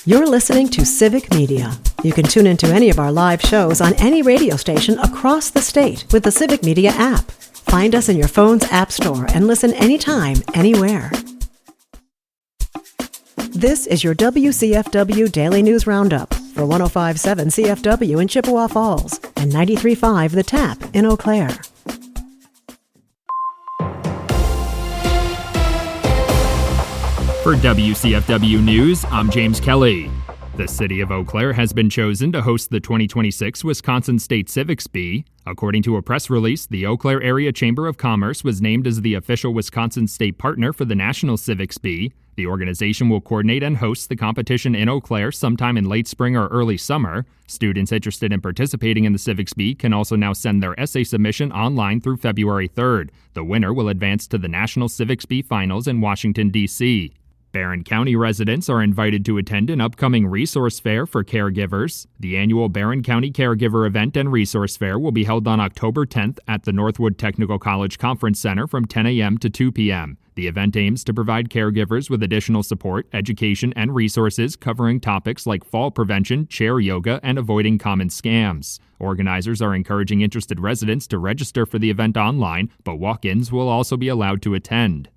You're listening to Civic Media. You can tune into any of our live shows on any radio station across the state with the Civic Media app. Find us in your phone's app store and listen anytime, anywhere. This is your WCFW Daily News Roundup for 105.7 CFW in Chippewa Falls and 93.5 The Tap in Eau Claire. For WCFW News, I'm James Kelly. The city of Eau Claire has been chosen to host the 2026 Wisconsin State Civics Bee. According to a press release, the Eau Claire Area Chamber of Commerce was named as the official Wisconsin state partner for the National Civics Bee. The organization will coordinate and host the competition in Eau Claire sometime in late spring or early summer. Students interested in participating in the Civics Bee can also now send their essay submission online through February 3rd. The winner will advance to the National Civics Bee Finals in Washington, D.C. Barron County residents are invited to attend an upcoming resource fair for caregivers. The annual Barron County Caregiver Event and Resource Fair will be held on October 10th at the Northwood Technical College Conference Center from 10 a.m. to 2 p.m. The event aims to provide caregivers with additional support, education, and resources covering topics like fall prevention, chair yoga, and avoiding common scams. Organizers are encouraging interested residents to register for the event online, but walk-ins will also be allowed to attend.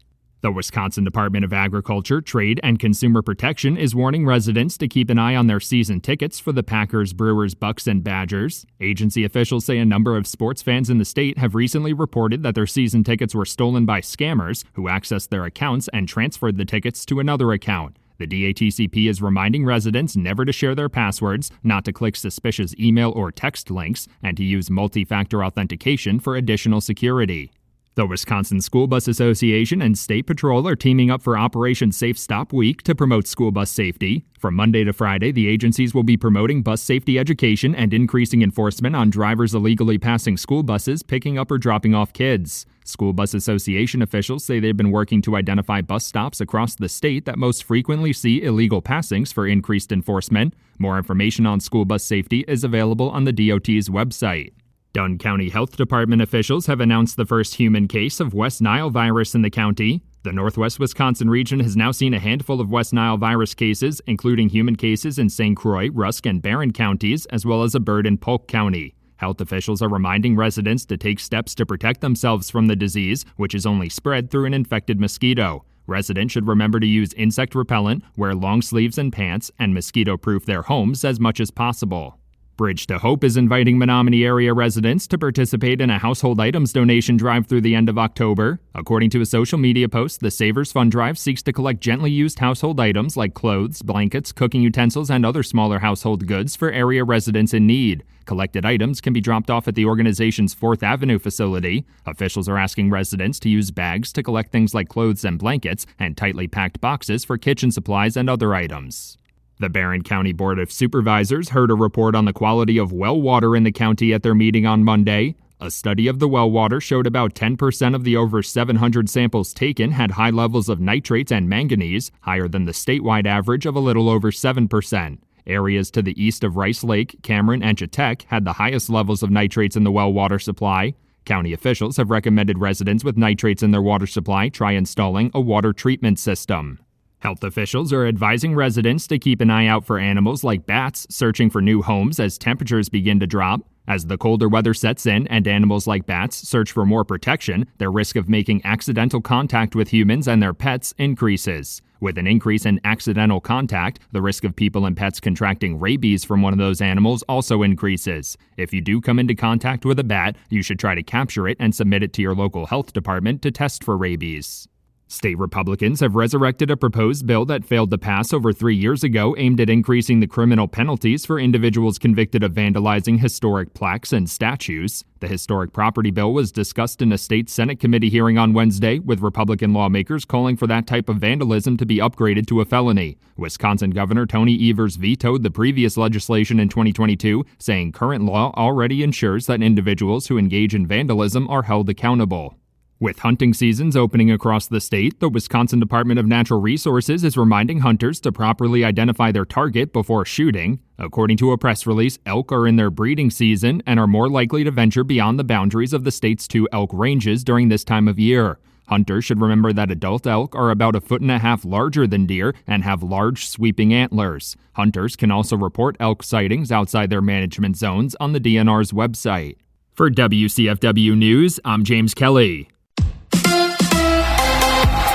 The Wisconsin Department of Agriculture, Trade, and Consumer Protection is warning residents to keep an eye on their season tickets for the Packers, Brewers, Bucks, and Badgers. Agency officials say a number of sports fans in the state have recently reported that their season tickets were stolen by scammers who accessed their accounts and transferred the tickets to another account. The DATCP is reminding residents never to share their passwords, not to click suspicious email or text links, and to use multi-factor authentication for additional security. The Wisconsin School Bus Association and State Patrol are teaming up for Operation Safe Stop Week to promote school bus safety. From Monday to Friday, the agencies will be promoting bus safety education and increasing enforcement on drivers illegally passing school buses, picking up or dropping off kids. School Bus Association officials say they've been working to identify bus stops across the state that most frequently see illegal passings for increased enforcement. More information on school bus safety is available on the DOT's website. Dunn County Health Department officials have announced the first human case of West Nile virus in the county. The Northwest Wisconsin region has now seen a handful of West Nile virus cases, including human cases in St. Croix, Rusk, and Barron counties, as well as a bird in Polk County. Health officials are reminding residents to take steps to protect themselves from the disease, which is only spread through an infected mosquito. Residents should remember to use insect repellent, wear long sleeves and pants, and mosquito-proof their homes as much as possible. Bridge to Hope is inviting Menominee area residents to participate in a household items donation drive through the end of October. According to a social media post, the Savers Fund Drive seeks to collect gently used household items like clothes, blankets, cooking utensils, and other smaller household goods for area residents in need. Collected items can be dropped off at the organization's 4th Avenue facility. Officials are asking residents to use bags to collect things like clothes and blankets and tightly packed boxes for kitchen supplies and other items. The Barron County Board of Supervisors heard a report on the quality of well water in the county at their meeting on Monday. A study of the well water showed about 10% of the over 700 samples taken had high levels of nitrates and manganese, higher than the statewide average of a little over 7%. Areas to the east of Rice Lake, Cameron, and Chetek had the highest levels of nitrates in the well water supply. County officials have recommended residents with nitrates in their water supply try installing a water treatment system. Health officials are advising residents to keep an eye out for animals like bats searching for new homes as temperatures begin to drop. As the colder weather sets in and animals like bats search for more protection, their risk of making accidental contact with humans and their pets increases. With an increase in accidental contact, the risk of people and pets contracting rabies from one of those animals also increases. If you do come into contact with a bat, you should try to capture it and submit it to your local health department to test for rabies. State Republicans have resurrected a proposed bill that failed to pass over 3 years ago aimed at increasing the criminal penalties for individuals convicted of vandalizing historic plaques and statues. The historic property bill was discussed in a state Senate committee hearing on Wednesday, with Republican lawmakers calling for that type of vandalism to be upgraded to a felony. Wisconsin Governor Tony Evers vetoed the previous legislation in 2022, saying current law already ensures that individuals who engage in vandalism are held accountable. With hunting seasons opening across the state, the Wisconsin Department of Natural Resources is reminding hunters to properly identify their target before shooting. According to a press release, elk are in their breeding season and are more likely to venture beyond the boundaries of the state's 2 elk ranges during this time of year. Hunters should remember that adult elk are about 1.5 feet larger than deer and have large, sweeping antlers. Hunters can also report elk sightings outside their management zones on the DNR's website. For WCFW News, I'm James Kelly.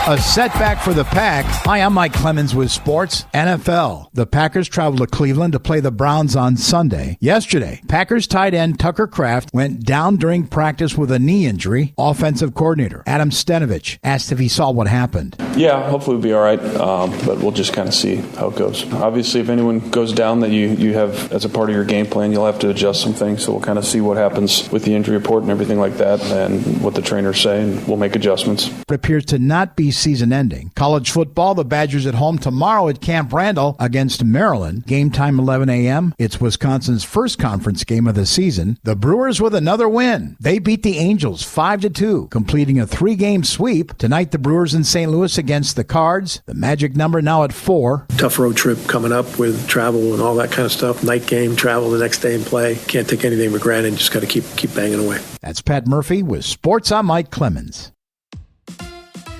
A setback for the Pack. Hi, I'm Mike Clemens with Sports NFL. The Packers traveled to Cleveland to play the Browns on Sunday. Yesterday, Packers tight end Tucker Kraft went down during practice with a knee injury. Offensive coordinator Adam Stenavich asked if he saw what happened. Yeah, hopefully we'll be all right, but we'll just kind of see how it goes. Obviously, if anyone goes down that you have as a part of your game plan, you'll have to adjust some things, so we'll kind of see what happens with the injury report and everything like that and what the trainers say, and we'll make adjustments. It appears to not be season-ending. College football, the Badgers at home tomorrow at Camp Randall against Maryland. Game time 11 a.m. It's Wisconsin's first conference game of the season. The Brewers with another win. They beat the Angels 5-2, completing a 3-game sweep. Tonight, the Brewers in St. Louis against the Cards. The magic number now at 4. Tough road trip coming up with travel and all that kind of stuff. Night game, travel the next day and play. Can't take anything for granted. Just got to keep banging away. That's Pat Murphy with Sports. I'm Mike Clemens.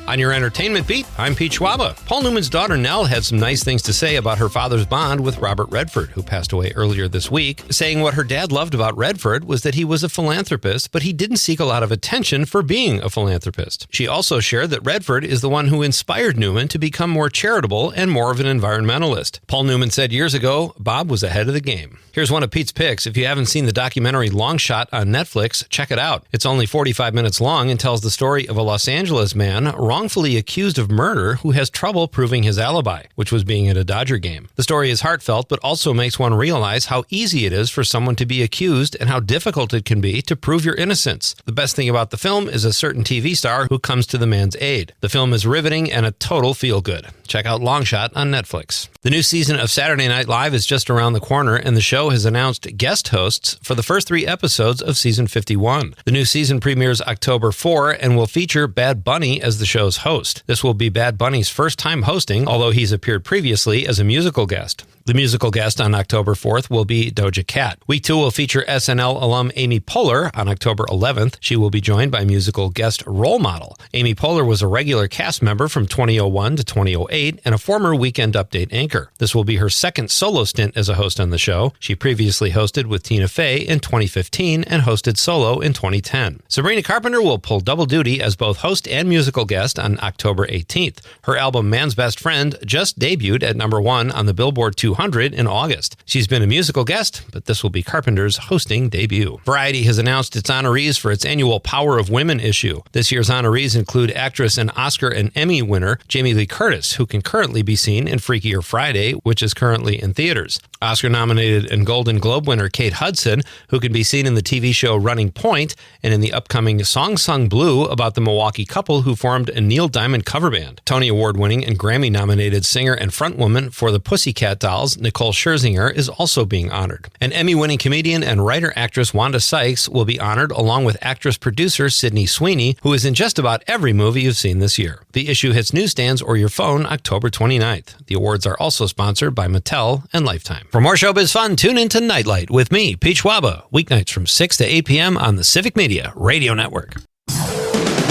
On your entertainment beat, I'm Pete Schwaba. Paul Newman's daughter Nell had some nice things to say about her father's bond with Robert Redford, who passed away earlier this week, saying what her dad loved about Redford was that he was a philanthropist, but he didn't seek a lot of attention for being a philanthropist. She also shared that Redford is the one who inspired Newman to become more charitable and more of an environmentalist. Paul Newman said years ago, Bob was ahead of the game. Here's one of Pete's picks. If you haven't seen the documentary Long Shot on Netflix, check it out. It's only 45 minutes long and tells the story of a Los Angeles man wrongfully accused of murder who has trouble proving his alibi, which was being at a Dodger game. The story is heartfelt, but also makes one realize how easy it is for someone to be accused and how difficult it can be to prove your innocence. The best thing about the film is a certain TV star who comes to the man's aid. The film is riveting and a total feel-good. Check out Long Shot on Netflix. The new season of Saturday Night Live is just around the corner, and the show has announced guest hosts for the first 3 episodes of season 51. The new season premieres October 4 and will feature Bad Bunny as the show's host. This will be Bad Bunny's first time hosting, although he's appeared previously as a musical guest. The musical guest on October 4th will be Doja Cat. Week 2 will feature SNL alum Amy Poehler on October 11th. She will be joined by musical guest Role Model. Amy Poehler was a regular cast member from 2001 to 2008 and a former Weekend Update anchor. This will be her second solo stint as a host on the show. She previously hosted with Tina Fey in 2015 and hosted solo in 2010. Sabrina Carpenter will pull double duty as both host and musical guest on October 18th. Her album Man's Best Friend just debuted at number 1 on the Billboard 200 in August. She's been a musical guest, but this will be Carpenter's hosting debut. Variety has announced its honorees for its annual Power of Women issue. This year's honorees include actress and Oscar and Emmy winner Jamie Lee Curtis, who can currently be seen in Freakier Friday, which is currently in theaters. Oscar-nominated and Golden Globe winner Kate Hudson, who can be seen in the TV show Running Point and in the upcoming Song Sung Blue about the Milwaukee couple who formed a Neil Diamond cover band. Tony Award-winning and Grammy-nominated singer and frontwoman for the Pussycat Dolls, Nicole Scherzinger, is also being honored. An Emmy-winning comedian and writer-actress Wanda Sykes will be honored along with actress-producer Sydney Sweeney, who is in just about every movie you've seen this year. The issue hits newsstands or your phone October 29th. The awards are also sponsored by Mattel and Lifetime. For more showbiz fun, tune in to Nightlight with me, Pete Schwaba, weeknights from 6 to 8 p.m. on the Civic Media Radio Network.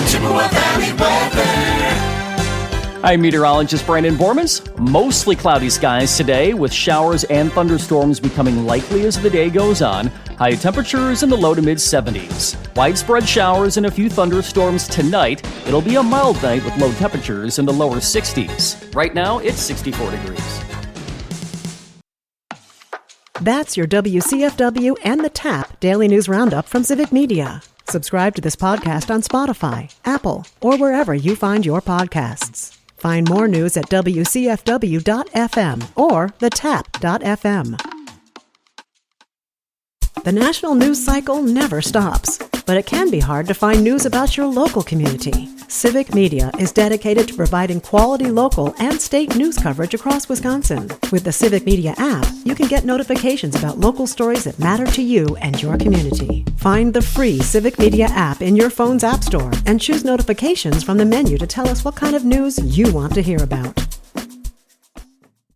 Chippewa Valley weather. I'm meteorologist Brandon Bormans. Mostly cloudy skies today, with showers and thunderstorms becoming likely as the day goes on. High temperatures in the low to mid 70s. Widespread showers and a few thunderstorms tonight. It'll be a mild night with low temperatures in the lower 60s. Right now, it's 64 degrees. That's your WCFW and the TAP Daily News Roundup from Civic Media. Subscribe to this podcast on Spotify, Apple, or wherever you find your podcasts. Find more news at WCFW.FM or thetap.fm. The national news cycle never stops, but it can be hard to find news about your local community. Civic Media is dedicated to providing quality local and state news coverage across Wisconsin. With the Civic Media app, you can get notifications about local stories that matter to you and your community. Find the free Civic Media app in your phone's app store and choose notifications from the menu to tell us what kind of news you want to hear about.